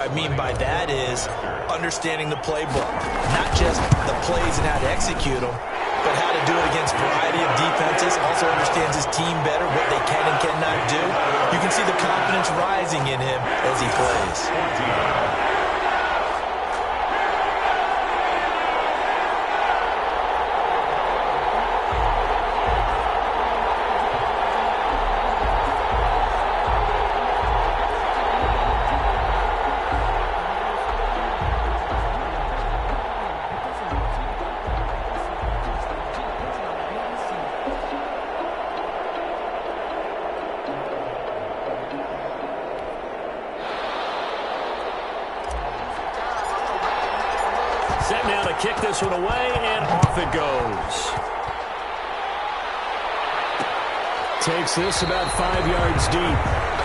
I mean by that is understanding the playbook, not just the plays and how to execute them, but how to do it against a variety of defenses. Also understands his team better, what they can and cannot do. You can see the confidence rising in him as he plays. Set now to kick this one away, and off it goes. Takes this about 5 yards deep.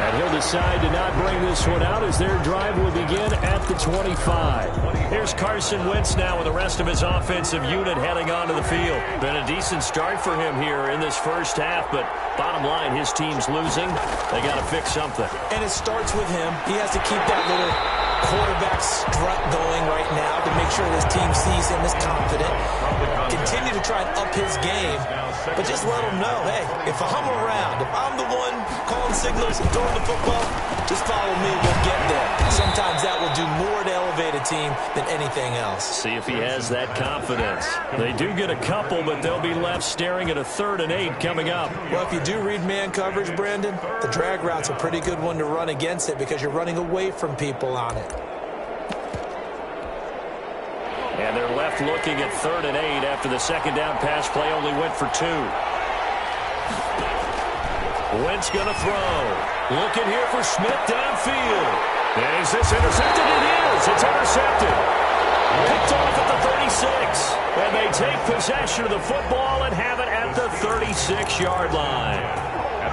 And he'll decide to not bring this one out as their drive will begin at the 25. Here's Carson Wentz now with the rest of his offensive unit heading onto the field. Been a decent start for him here in this first half, but bottom line, his team's losing. They got to fix something. And it starts with him. He has to keep that little quarterback strut going right now to make sure his team sees him as confident. Continue to try and up his game, but just let him know, hey, if I'm around, if I'm the one calling signals and throwing the football, just follow me, we'll get there. Sometimes that will do more to elevate a team than anything else. See if he has that confidence. They do get a couple, but they'll be left staring at a 3rd and 8 coming up. Well, if you do read man coverage, Brandon, the drag route's a pretty good one to run against it because you're running away from people on it. And they're left looking at 3rd and 8 after the second down pass play only went for 2. Wentz going to throw. Looking here for Smith downfield. Is this intercepted? It is. It's intercepted. Picked off at the 36. And they take possession of the football and have it at the 36-yard line.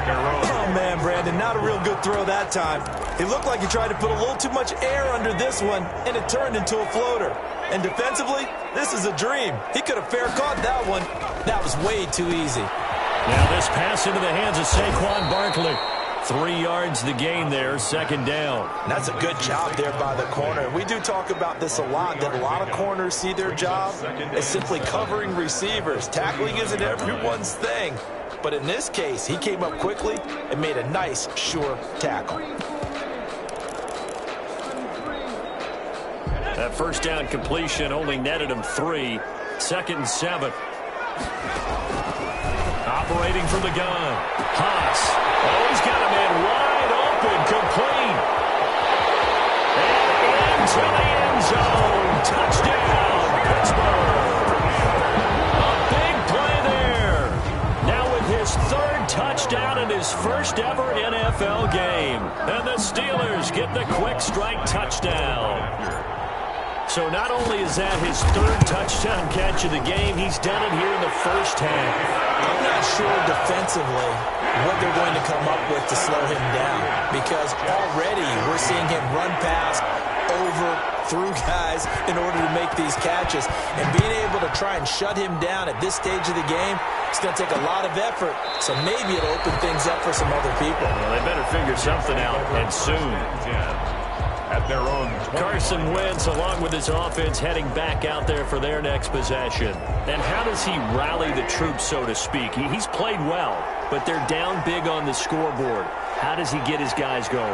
Oh, man, Brandon, not a real good throw that time. It looked like he tried to put a little too much air under this one, and it turned into a floater. And defensively, this is a dream. He could have fair caught that one. That was way too easy. Now this pass into the hands of Saquon Barkley. 3 yards the gain there, second down. That's a good job there by the corner. We do talk about this a lot, that a lot of corners see their job as simply covering receivers. Tackling isn't everyone's thing. But in this case, he came up quickly and made a nice, sure tackle. That first down completion only netted him 3. 2nd and 7. Operating from the gun. Haas. Oh, he's got a man wide open, complete. And into the end zone. Touchdown, Pittsburgh. A big play there. Now with his 3rd touchdown in his first ever NFL game. And the Steelers get the quick strike touchdown. So not only is that his 3rd touchdown catch of the game, he's done it here in the first half. I'm not sure defensively what they're going to come up with to slow him down, because already we're seeing him run past, over, through guys in order to make these catches. And being able to try and shut him down at this stage of the game, it's going to take a lot of effort. So maybe it'll open things up for some other people. Well, they better figure something out, and soon. At their own 20. Carson Wentz, along with his offense, heading back out there for their next possession. And how does he rally the troops, so to speak? He's played well, but they're down big on the scoreboard. How does he get his guys going?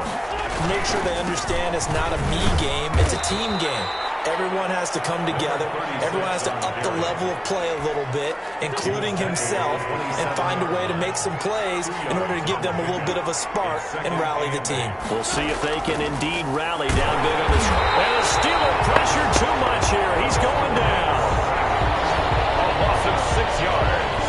Make sure they understand it's not a me game, it's a team game. Everyone has to come together. Everyone has to up the level of play a little bit, including himself, and find a way to make some plays in order to give them a little bit of a spark and rally the team. We'll see if they can indeed rally down big on this. And the Steeler pressured too much here. He's going down. A loss of 6 yards.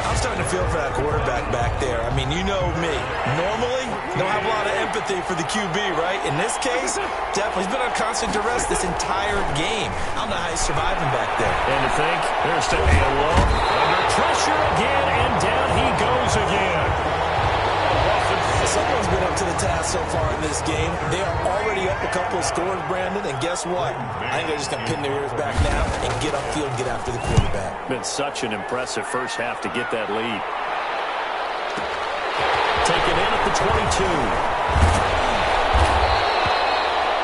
I'm starting to feel for that quarterback back there. I mean, you know me. Normally, don't have a lot of empathy for the QB, right? In this case, definitely. He's been on constant duress this entire game. I don't know how he's surviving back there. And to think, there's still a low. Under pressure again, and down he goes again. Someone's been up to the task so far in this game. They are already up a couple of scores, Brandon, and guess what? I think they're just going to pin their ears back now and get upfield and get after the quarterback. Been such an impressive first half to get that lead. Taken in at the 22.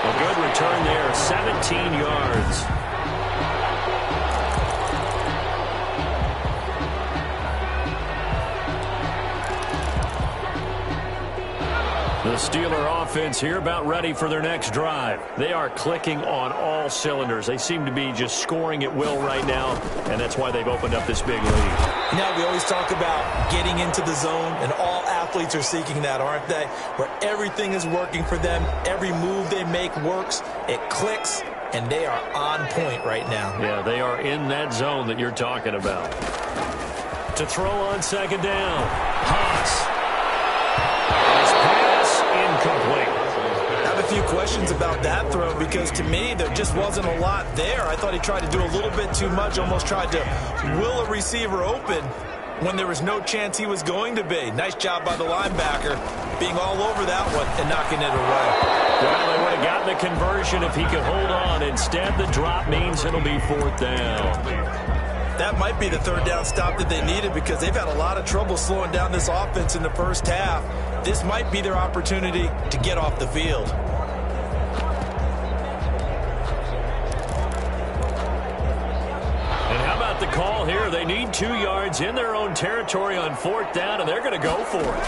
A good return there, 17 yards. The Steeler offense here about ready for their next drive. They are clicking on all cylinders. They seem to be just scoring at will right now, and that's why they've opened up this big lead. You know, we always talk about getting into the zone, and all athletes are seeking that, aren't they? Where everything is working for them. Every move they make works. It clicks, and they are on point right now. Yeah, they are in that zone that you're talking about. To throw on second down, Haas. Incomplete. I have a few questions about that throw because to me there just wasn't a lot there. I thought he tried to do a little bit too much, almost tried to will a receiver open when there was no chance he was going to be. Nice job by the linebacker being all over that one and knocking it away. Well, they would have gotten the conversion if he could hold on. Instead, the drop means it'll be fourth down. That might be the third down stop that they needed because they've had a lot of trouble slowing down this offense in the first half. This might be their opportunity to get off the field. And how about the call here? They need 2 yards in their own territory on fourth down, and they're going to go for it.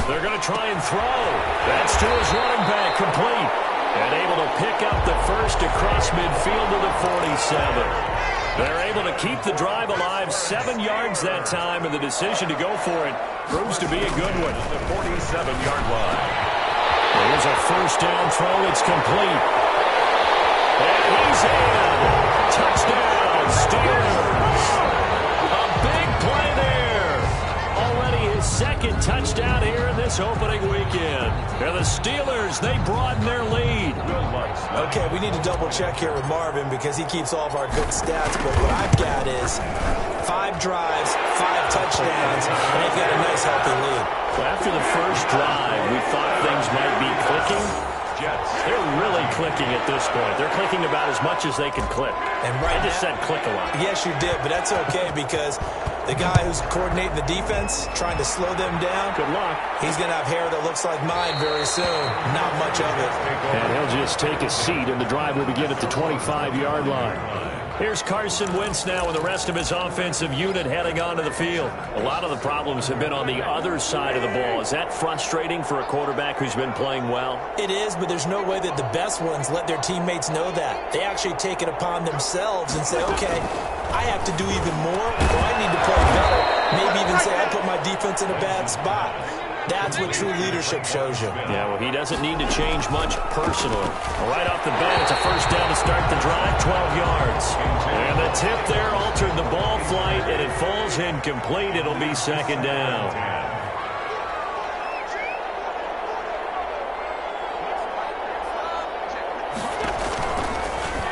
They're going to try and throw. That's to his running back, complete. And able to pick up the first across midfield to the 47. They're able to keep the drive alive, 7 yards that time, and the decision to go for it proves to be a good one. The 47-yard line. Here's a first down throw. It's complete. And he's in. Touchdown, Steelers. A big play there. Already his second touchdown here in this opening weekend. And the Steelers, they broaden their lead. Okay, we need to double check here with Marvin because he keeps all of our good stats, but what I've got is 5 drives, 5 touchdowns, and they've got a nice healthy lead. Well, after the first drive, we thought things might be clicking. They're really clicking at this point. They're clicking about as much as they can click. And right I just said click a lot. Yes, you did, but that's okay because the guy who's coordinating the defense, trying to slow them down, good luck. He's going to have hair that looks like mine very soon. Not much of it. And he'll just take a seat, and the drive will begin at the 25-yard line. Here's Carson Wentz now with the rest of his offensive unit heading onto the field. A lot of the problems have been on the other side of the ball. Is that frustrating for a quarterback who's been playing well? It is, but there's no way that the best ones let their teammates know that. They actually take it upon themselves and say, okay, I have to do even more, or I need to play better. Maybe even say I put my defense in a bad spot. That's what true leadership shows you. Yeah, well, he doesn't need to change much personally. Right off the bat, it's a first down to start the drive, 12 yards. And the tip there altered the ball flight, and it falls incomplete. It'll be second down.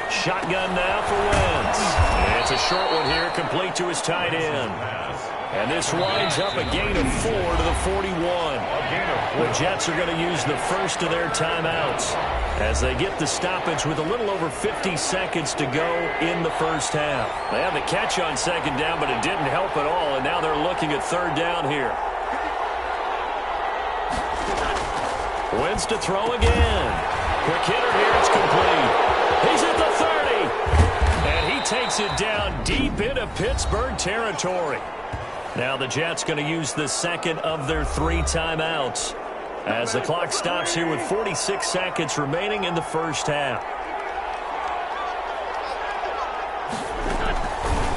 Shotgun now for Wentz. And it's a short one here, complete to his tight end. And this winds up a gain of 4 to the 41. The Jets are going to use the first of their timeouts as they get the stoppage with a little over 50 seconds to go in the first half. They had the catch on second down, but it didn't help at all, and now they're looking at third down here. Wentz to throw again. Quick hitter here, it's complete. He's at the 30. And he takes it down deep into Pittsburgh territory. Now the Jets going to use the second of their 3 timeouts as the clock stops here with 46 seconds remaining in the first half.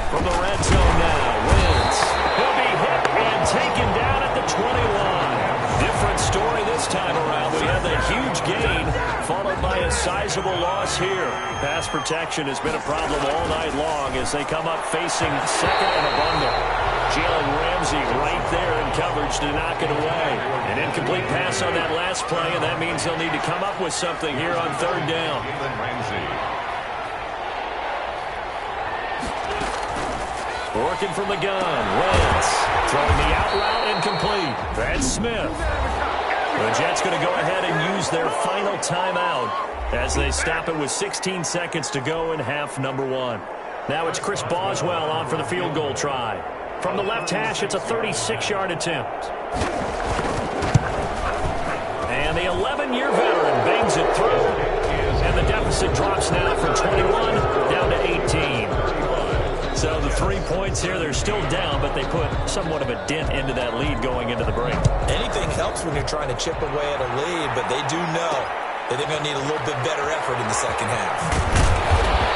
From the red zone now, Wentz. He'll be hit and taken down at the 21. Different story this time around. We had that huge gain followed by a sizable loss here. Pass protection has been a problem all night long as they come up facing second and a bundle. Jalen Ramsey right there in coverage to knock it away. An incomplete pass on that last play, and that means they'll need to come up with something here on third down. Working from the gun, Wentz throwing the out route incomplete. That's Smith. The Jets going to go ahead and use their final timeout as they stop it with 16 seconds to go in half number 1. Now it's Chris Boswell on for the field goal try. From the left hash, it's a 36-yard attempt. And the 11-year veteran bangs it through. deficit drops now from 21 down to 18. So the 3 points here, they're still down, but they put somewhat of a dent into that lead going into the break. Anything helps when you're trying to chip away at a lead, but they do know that they're going to need a little bit better effort in the second half.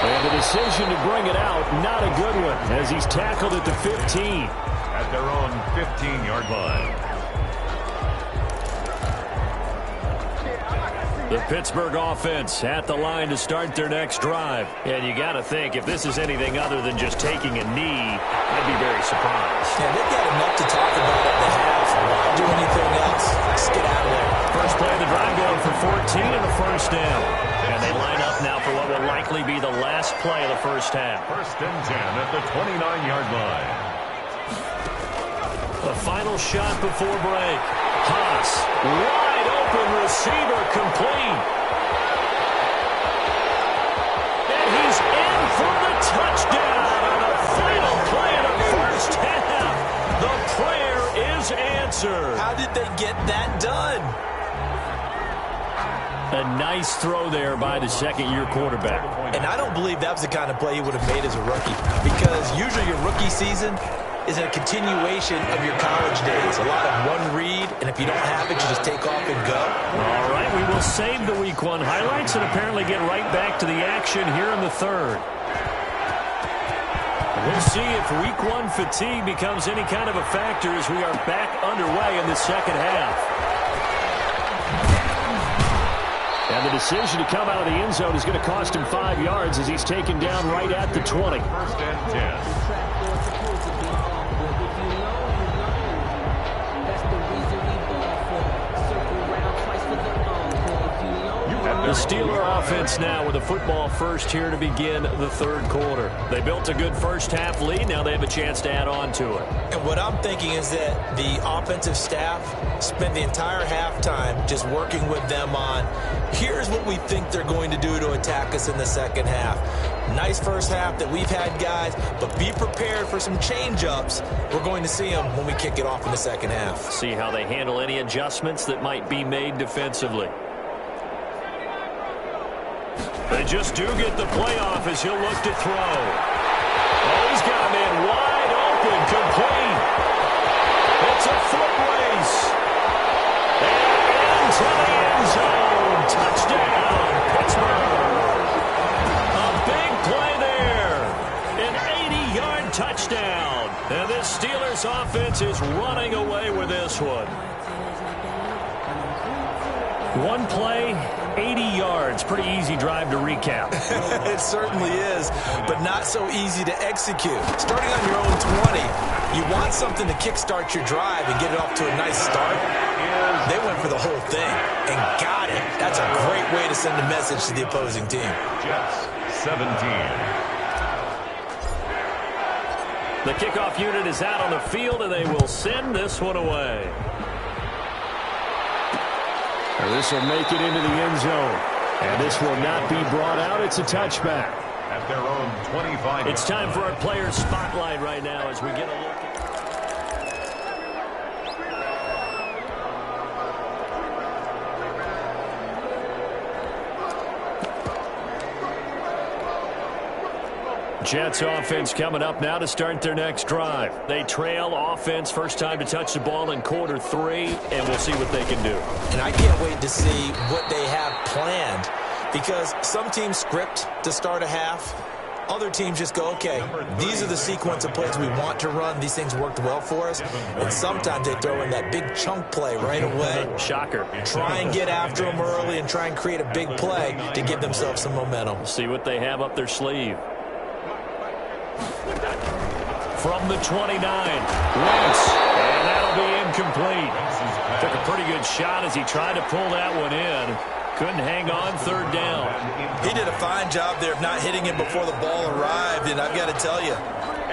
And the decision to bring it out, not a good one, as he's tackled at the 15. At their own 15-yard line. The Pittsburgh offense at the line to start their next drive. And you got to think, if this is anything other than just taking a knee, I'd be very surprised. Yeah, they've got enough to talk about at the half. Why do anything else? Let's get out of there. First play of the drive going for 14 and a first down. And they line up now for what will likely be the last play of the first half. First and 10 at the 29-yard line. The final shot before break. Haas, wide open receiver, complete. And he's in for the touchdown. And the final play of the first half. The prayer is answered. How did they get that done? A nice throw there by the second-year quarterback. And I don't believe that was the kind of play he would have made as a rookie, because usually your rookie season is a continuation of your college days. A lot of one read, and if you don't have it, you just take off and go. All right, we will save the Week 1 highlights and apparently get right back to the action here in the third. We'll see if Week 1 fatigue becomes any kind of a factor as we are back underway in the second half. And the decision to come out of the end zone is going to cost him 5 yards as he's taken down right at the 20. First and 10. The Steeler offense now with a football first here to begin the third quarter. They built a good first half lead. Now they have a chance to add on to it. And what I'm thinking is that the offensive staff spent the entire halftime just working with them on, here's what we think they're going to do to attack us in the second half. Nice first half that we've had, guys, but be prepared for some change-ups. We're going to see them when we kick it off in the second half. See how they handle any adjustments that might be made defensively. They just do get the playoff as he'll look to throw. Oh, he's got him in wide open, complete. It's a foot race. And into the end zone. Touchdown, Pittsburgh. A big play there. An 80-yard touchdown. And this Steelers offense is running away with this one. One play, 80 yards. Pretty easy drive to recap. It certainly is, but not so easy to execute. Starting on your own 20, you want something to kickstart your drive and get it off to a nice start. They went for the whole thing and got it. That's a great way to send a message to the opposing team. Jets, 17. The kickoff unit is out on the field, and they will send this one away. This will make it into the end zone. And this will not be brought out. It's a touchback. At their own 25. It's time for our player spotlight right now as we get a look at... Jets offense coming up now to start their next drive. They trail offense, first time to touch the ball in quarter 3, and we'll see what they can do. And I can't wait to see what they have planned, because some teams script to start a half. Other teams just go, okay, these are the sequence of plays we want to run. These things worked well for us. And sometimes they throw in that big chunk play right away. Shocker. Try and get after them early and try and create a big play to give themselves some momentum. See what they have up their sleeve. From the 29, Wentz, and that'll be incomplete. Took a pretty good shot as he tried to pull that one in. Couldn't hang on, third down. He did a fine job there of not hitting him before the ball arrived, and I've got to tell you,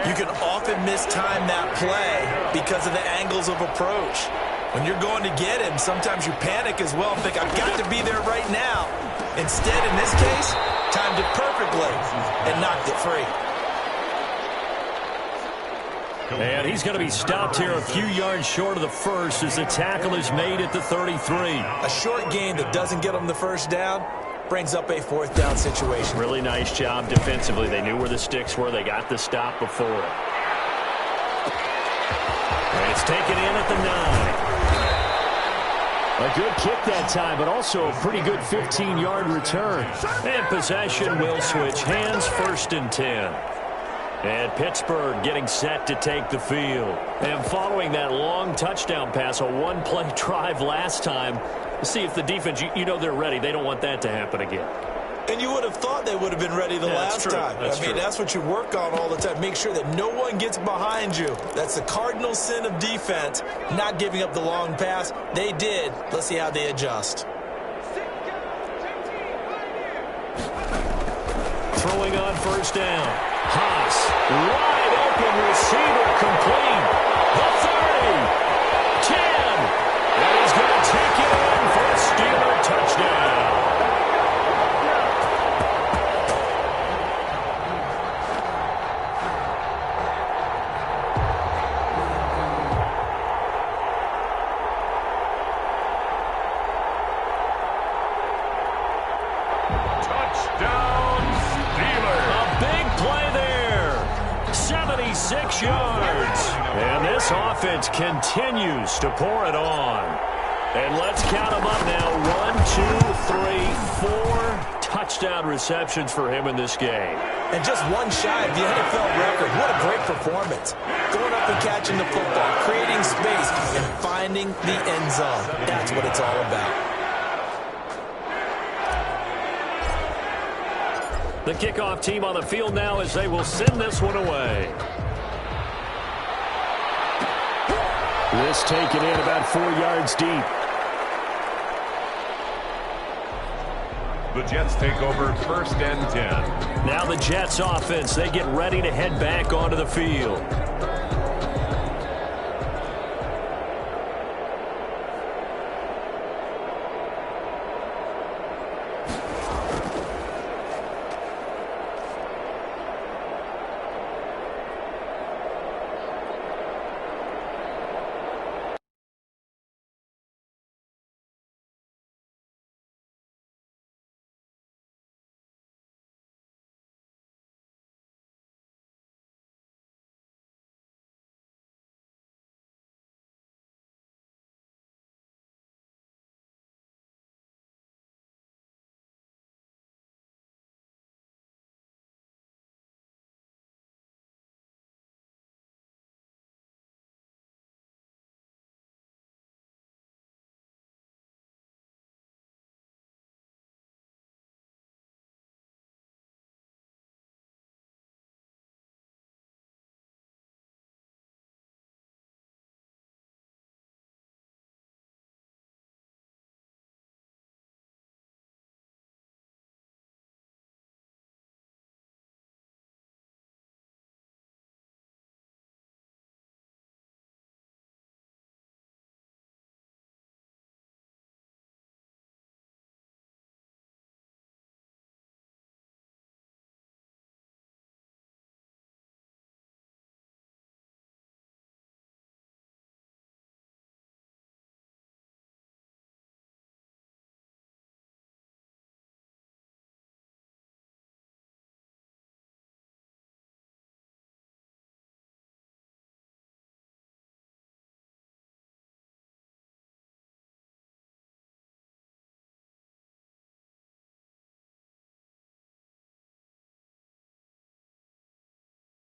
you can often mistime that play because of the angles of approach. When you're going to get him, sometimes you panic as well and think, I've got to be there right now. Instead, in this case, timed it perfectly and knocked it free. And he's going to be stopped here a few yards short of the first as the tackle is made at the 33. A short gain that doesn't get him the first down brings up a 4th down situation. Really nice job defensively. They knew where the sticks were. They got the stop before it. And it's taken in at the 9. A good kick that time, but also a pretty good 15-yard return. And possession will switch hands, 1st and 10. And Pittsburgh getting set to take the field. And following that long touchdown pass, a one-play drive last time, see if the defense, you know they're ready. They don't want that to happen again. And you would have thought they would have been ready the last time. That's what you work on all the time. Make sure that no one gets behind you. That's the cardinal sin of defense, not giving up the long pass. They did. Let's see how they adjust. Throwing on 1st down. Haas, wide open receiver, complete. The 30, 10, and he's going to take it in for a Steeler touchdown. Touchdown, Steelers. A big play there. 76 yards. And this offense continues to pour it on. And let's count them up now. 1, 2, 3, 4 touchdown receptions for him in this game. And just one shy of the NFL record. What a great performance. Going up and catching the football, creating space, and finding the end zone. That's what it's all about. The kickoff team on the field now as they will send this one away. This taken in about 4 yards deep. The Jets take over 1st and 10. Now the Jets offense, they get ready to head back onto the field.